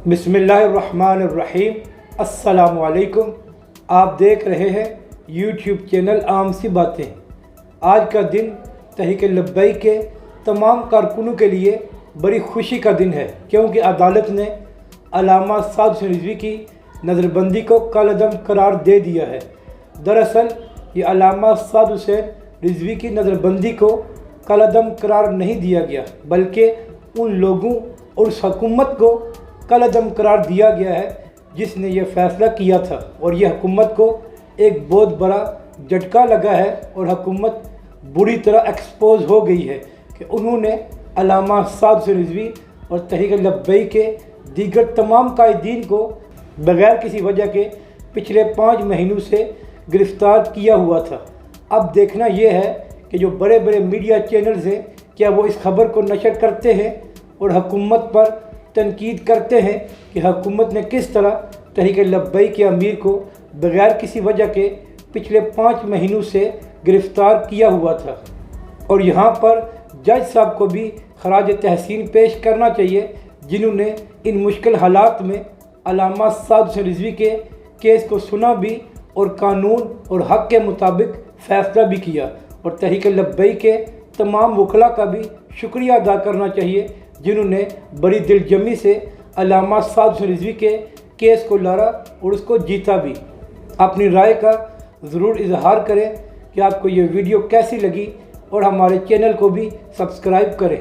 बिस्मिल्लाहिर्रहमानिर्रहीम। अस्सलामु अलैकुम। आप देख रहे हैं यूट्यूब चैनल आम सी बातें। आज का दिन तहरीक लब्बैक के तमाम कारकुनों के लिए बड़ी खुशी का दिन है, क्योंकि अदालत ने अल्लामा साद हुसैन रिजवी की नज़रबंदी को कलअदम करार दे दिया है। दरअसल ये अल्लामा साद हुसैन रिजवी की नज़रबंदी को कलअदम करार नहीं दिया गया, बल्कि उन लोगों और उस हुकूमत को कलअदम करार दिया गया है जिसने ये फ़ैसला किया था। और यह हुकूमत को एक बहुत बड़ा झटका लगा है और हुकूमत बुरी तरह एक्सपोज हो गई है कि उन्होंने अल्लामा साद हुसैन रिजवी और तहरीक लब्बैक के दीगर तमाम कायदीन को बग़ैर किसी वजह के पिछले 5 महीनों से गिरफ़्तार किया हुआ था। अब देखना यह है कि जो बड़े बड़े मीडिया चैनल्स हैं, क्या वो इस खबर को नशर करते हैं और हुकूमत पर तनकीद करते हैं कि हुकूमत ने किस तरह तहरीक लब्बैक के अमीर को बग़ैर किसी वजह के पिछले 5 महीनों से गिरफ़्तार किया हुआ था। और यहाँ पर जज साहब को भी खराज तहसीन पेश करना चाहिए, जिन्होंने इन मुश्किल हालात में अल्लामा साद हुसैन रिजवी के केस को सुना भी और कानून और हक़ के मुताबिक फ़ैसला भी किया। और तहरीक लब्बैक के तमाम वकला का भी शुक्रिया अदा करना चाहिए, जिन्होंने बड़ी दिलजमी से अल्लामा साद हुसैन रिजवी के केस को लड़ा और उसको जीता भी। अपनी राय का ज़रूर इजहार करें कि आपको ये वीडियो कैसी लगी और हमारे चैनल को भी सब्सक्राइब करें।